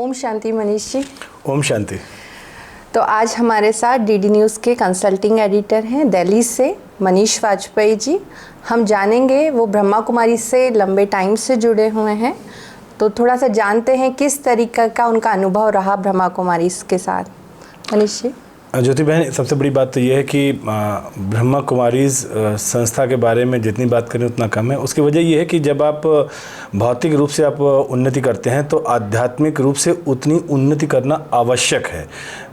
ओम शांति मनीष जी। ओम शांति। तो आज हमारे साथ डीडी न्यूज़ के कंसल्टिंग एडिटर हैं दिल्ली से मनीष वाजपेयी जी। हम जानेंगे, वो ब्रह्मा कुमारी से लंबे टाइम से जुड़े हुए हैं, तो थोड़ा सा जानते हैं किस तरीके का उनका अनुभव रहा ब्रह्मा कुमारी के साथ। मनीष जी। ज्योति बहन, सबसे बड़ी बात तो ये है कि ब्रह्मा कुमारीज संस्था के बारे में जितनी बात करें उतना कम है। उसकी वजह ये है कि जब आप भौतिक रूप से आप उन्नति करते हैं तो आध्यात्मिक रूप से उतनी उन्नति करना आवश्यक है।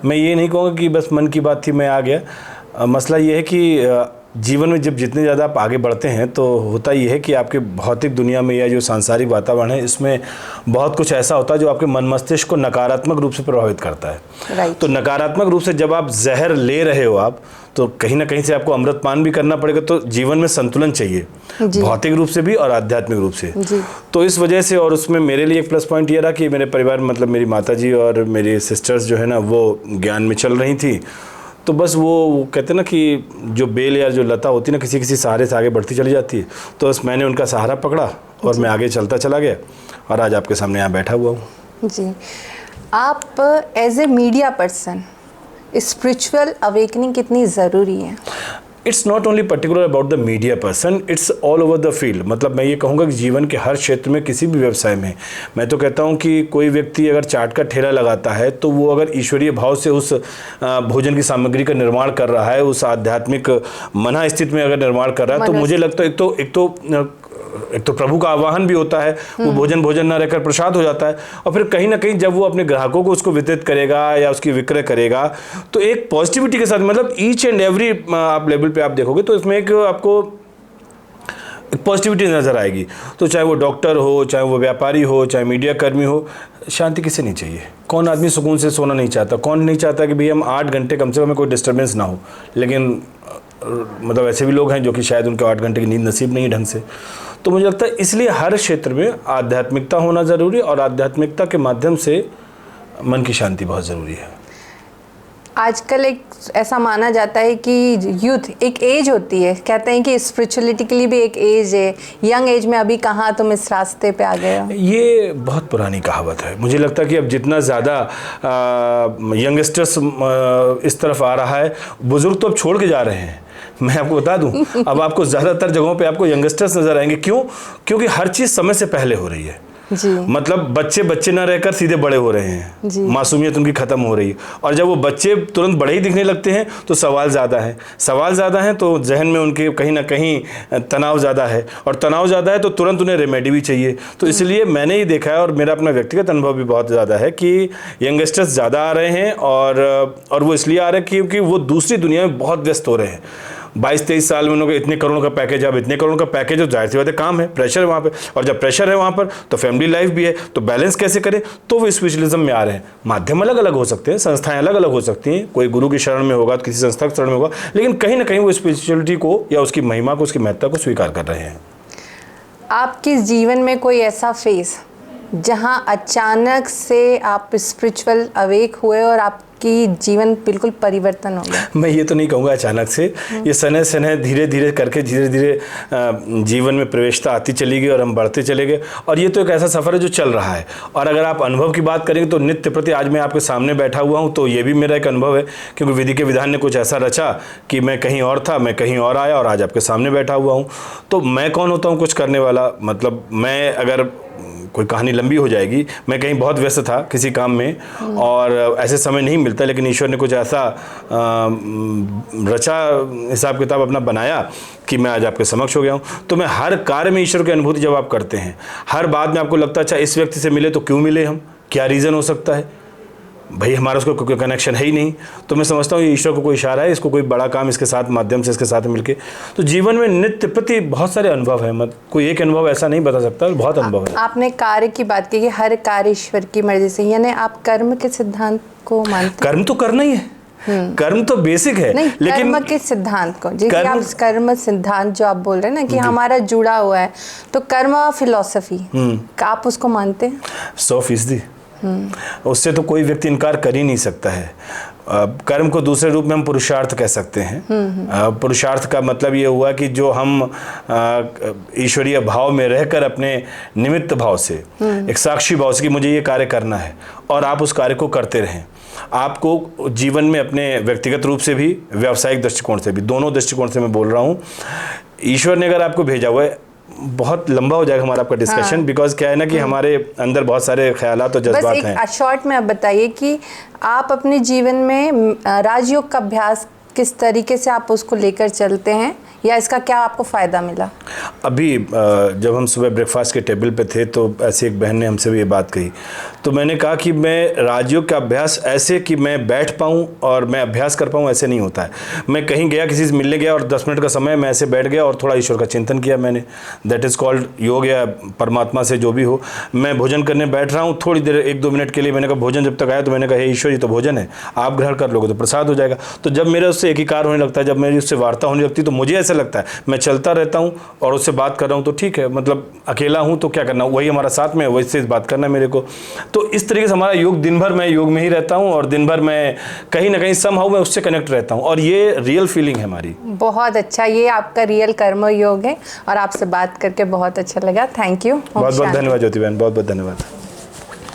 मैं ये नहीं कहूँगा कि बस मन की बात थी मैं आ गया। मसला ये है कि जीवन में जब जितने ज़्यादा आप आगे बढ़ते हैं तो होता ये है कि आपके भौतिक दुनिया में या जो सांसारिक वातावरण है इसमें बहुत कुछ ऐसा होता है जो आपके मन मस्तिष्क को नकारात्मक रूप से प्रभावित करता है। तो नकारात्मक रूप से जब आप जहर ले रहे हो आप, तो कहीं ना कहीं से आपको अमृतपान भी करना पड़ेगा। तो जीवन में संतुलन चाहिए, भौतिक रूप से भी और आध्यात्मिक रूप से। तो इस वजह से, और उसमें मेरे लिए एक प्लस पॉइंट ये रहा कि मेरे परिवार मतलब मेरी माता जी और मेरी सिस्टर्स जो है ना वो ज्ञान में चल रही थी। तो बस वो कहते हैं ना कि जो बेल या जो लता होती है ना किसी किसी सहारे से आगे बढ़ती चली जाती है, तो बस मैंने उनका सहारा पकड़ा और मैं आगे चलता चला गया और आज आपके सामने यहाँ बैठा हुआ हूँ। जी, आप as a media person spiritual awakening कितनी ज़रूरी है? It's not only particular about the media person, it's all over the field. मतलब मैं ये कहूँगा कि जीवन के हर क्षेत्र में, किसी भी व्यवसाय में, मैं तो कहता हूँ कि कोई व्यक्ति अगर चाट का ठेला लगाता है तो वो अगर ईश्वरीय भाव से उस भोजन की सामग्री का निर्माण कर रहा है, उस आध्यात्मिक मना स्थिति में अगर निर्माण कर रहा है, तो मुझे लगता है एक तो प्रभु का आवाहन भी होता है, वो भोजन ना रहकर प्रसाद हो जाता है। और फिर कहीं ना कहीं जब वो अपने ग्राहकों को उसको वितरित करेगा या उसकी विक्रय करेगा तो एक पॉजिटिविटी के साथ, मतलब ईच एंड एवरी आप लेवल पे आप देखोगे तो इसमें एक आपको एक पॉजिटिविटी नजर आएगी। तो चाहे वो डॉक्टर हो, चाहे वो व्यापारी हो, चाहे मीडिया कर्मी हो, शांति किसे नहीं चाहिए? कौन आदमी सुकून से सोना नहीं चाहता? कौन नहीं चाहता कि भाई हम 8 घंटे कम से कम कोई डिस्टर्बेंस ना हो? लेकिन मतलब ऐसे भी लोग हैं जो कि शायद उनको 8 घंटे की नींद नसीब नहीं है ढंग से। तो मुझे लगता है इसलिए हर क्षेत्र में आध्यात्मिकता होना ज़रूरी है और आध्यात्मिकता के माध्यम से मन की शांति बहुत ज़रूरी है। आजकल एक ऐसा माना जाता है कि यूथ एक एज होती है, कहते हैं कि स्पिरिचुअलिटी के लिए भी एक एज है, यंग एज में अभी कहाँ तुम इस रास्ते पे आ गए हो। ये बहुत पुरानी कहावत है। मुझे लगता है कि अब जितना ज़्यादा यंगस्टर्स इस तरफ आ रहा है, बुजुर्ग तो अब छोड़ के जा रहे हैं। मैं आपको बता दूं, अब आपको ज़्यादातर जगहों पे आपको यंगस्टर्स नज़र आएंगे। क्यों? क्योंकि हर चीज़ समय से पहले हो रही है। मतलब बच्चे ना रहकर सीधे बड़े हो रहे हैं, मासूमियत उनकी ख़त्म हो रही है। और जब वो बच्चे तुरंत बड़े ही दिखने लगते हैं तो सवाल ज़्यादा है तो जहन में उनके कहीं ना कहीं तनाव ज़्यादा है, और तनाव ज़्यादा है तो तुरंत उन्हें रेमेडी भी चाहिए। तो इसलिए मैंने ही देखा है, और मेरा अपना व्यक्तिगत अनुभव भी बहुत ज़्यादा है कि यंगस्टर्स ज़्यादा आ रहे हैं, और वो इसलिए आ रहे हैं क्योंकि वो दूसरी दुनिया में बहुत व्यस्त हो रहे हैं। 22-23 साल में उन्होंने इतने करोड़ का पैकेज, अब इतने करोड़ का पैकेज, तो जाहिर सी बात है काम है, प्रेशर है वहाँ पे, और जब प्रेशर है वहाँ पर तो फैमिली लाइफ भी है, तो बैलेंस कैसे करें? तो वो स्पिरिचुअलिज्म में आ रहे हैं। माध्यम अलग अलग हो सकते हैं, संस्थाएं अलग अलग हो सकती हैं, कोई गुरु की शरण में होगा तो किसी संस्था की शरण में होगा, लेकिन कहीं ना कहीं वो स्पिरिचुअलिटी को या उसकी महिमा को, उसकी महत्ता को स्वीकार कर रहे हैं। आपके जीवन में कोई ऐसा फेज जहां अचानक से आप स्पिरिचुअल अवेक हुए और आपकी जीवन बिल्कुल परिवर्तन हो गया? मैं ये तो नहीं कहूँगा अचानक से, ये सने सने धीरे धीरे करके धीरे धीरे जीवन में प्रवेशता आती चली गई और हम बढ़ते चले गए। और ये तो एक ऐसा सफ़र है जो चल रहा है। और अगर आप अनुभव की बात करेंगे तो नित्य प्रति आज मैं आपके सामने बैठा हुआ हूँ तो ये भी मेरा एक अनुभव है, क्योंकि विधि के विधान ने कुछ ऐसा रचा कि मैं कहीं और था, मैं कहीं और आया और आज आपके सामने बैठा हुआ हूँ। तो मैं कौन होता हूँ कुछ करने वाला? मतलब मैं, अगर कोई कहानी लंबी हो जाएगी, मैं कहीं बहुत व्यस्त था किसी काम में और ऐसे समय नहीं मिलता, लेकिन ईश्वर ने कुछ ऐसा रचा, हिसाब किताब अपना बनाया कि मैं आज आपके समक्ष हो गया हूँ। तो मैं हर कार्य में ईश्वर की अनुभूति जब आप करते हैं, हर बात में आपको लगता है अच्छा इस व्यक्ति से मिले तो क्यों मिले हम, क्या रीज़न हो सकता है? भाई हमारा उसको कोई कनेक्शन है ही नहीं। तो मैं समझता हूँ ये ईश्वर को कोई इशारा है, इसको कोई बड़ा काम इसके साथ माध्यम से इसके साथ मिलके। तो जीवन में नित्य प्रति बहुत सारे अनुभव हैं, मत कोई एक अनुभव ऐसा नहीं बता सकता, बहुत अनुभव है। आपने कार्य की बात की कि हर कार्य ईश्वर की मर्जी से, यानी आप कर्म के सिद्धांत को मानते? कर्म तो करना ही है, कर्म तो बेसिक है, लेकिन कर्म के सिद्धांत को, जैसे आप कर्म सिद्धांत जो आप बोल रहे हैं ना कि हमारा जुड़ा हुआ है, तो कर्म फिलॉसफी आप उसको मानते हैं? 100%। उससे तो कोई व्यक्ति इनकार कर ही नहीं सकता है। कर्म को दूसरे रूप में हम पुरुषार्थ कह सकते हैं। पुरुषार्थ का मतलब ये हुआ कि जो हम ईश्वरीय भाव में रहकर अपने निमित्त भाव से, एक साक्षी भाव से कि मुझे ये कार्य करना है, और आप उस कार्य को करते रहें। आपको जीवन में अपने व्यक्तिगत रूप से भी, व्यावसायिक दृष्टिकोण से भी, दोनों दृष्टिकोण से मैं बोल रहा हूँ, ईश्वर ने अगर आपको भेजा हुआ है, बहुत लंबा हो जाएगा हमारा आपका डिस्कशन, बिकॉज क्या है ना कि हमारे अंदर बहुत सारे ख्यालात और जज्बात हैं। बस एक शॉर्ट में आप बताइए कि आप अपने जीवन में राजयोग का अभ्यास किस तरीके से आप उसको लेकर चलते हैं, या इसका क्या आपको फ़ायदा मिला? अभी जब हम सुबह ब्रेकफास्ट के टेबल पे थे तो ऐसे एक बहन ने हमसे भी ये बात कही, तो मैंने कहा कि मैं राजयोग का अभ्यास ऐसे कि मैं बैठ पाऊँ और मैं अभ्यास कर पाऊँ, ऐसे नहीं होता है। मैं कहीं गया, किसी से मिलने गया और 10 मिनट का समय मैं ऐसे बैठ गया और थोड़ा ईश्वर का चिंतन किया मैंने, दैट इज़ कॉल्ड योग, या परमात्मा से जो भी हो। मैं भोजन करने बैठ रहा हूँ, थोड़ी देर 1-2 मिनट के लिए मैंने कहा, भोजन जब तक आया तो मैंने कहा, हे ईश्वर ये तो भोजन है, आप ग्रहण कर लोगे तो प्रसाद हो जाएगा। तो जब मेरे उससे एकीकार होने लगता है, जब मेरी उससे वार्ता होने लगती है, तो मुझे ऐसा लगता है मैं चलता रहता हूँ और उससे बात कर रहा हूँ तो ठीक है, मतलब अकेला हूँ तो क्या करना, वही हमारा साथ में है, वही से बात करना है मेरे को। तो इस तरीके से हमारा योग, दिन भर मैं योग में ही रहता हूँ और दिन भर मैं कहीं ना कहीं समहाउ मैं उससे कनेक्ट रहता हूँ, और ये रियल फीलिंग है हमारी। बहुत अच्छा, ये आपका रियल कर्म योग है, और आपसे बात करके बहुत अच्छा लगा। Thank you. बहुत बहुत धन्यवाद ज्योति बहन, बहुत बहुत धन्यवाद।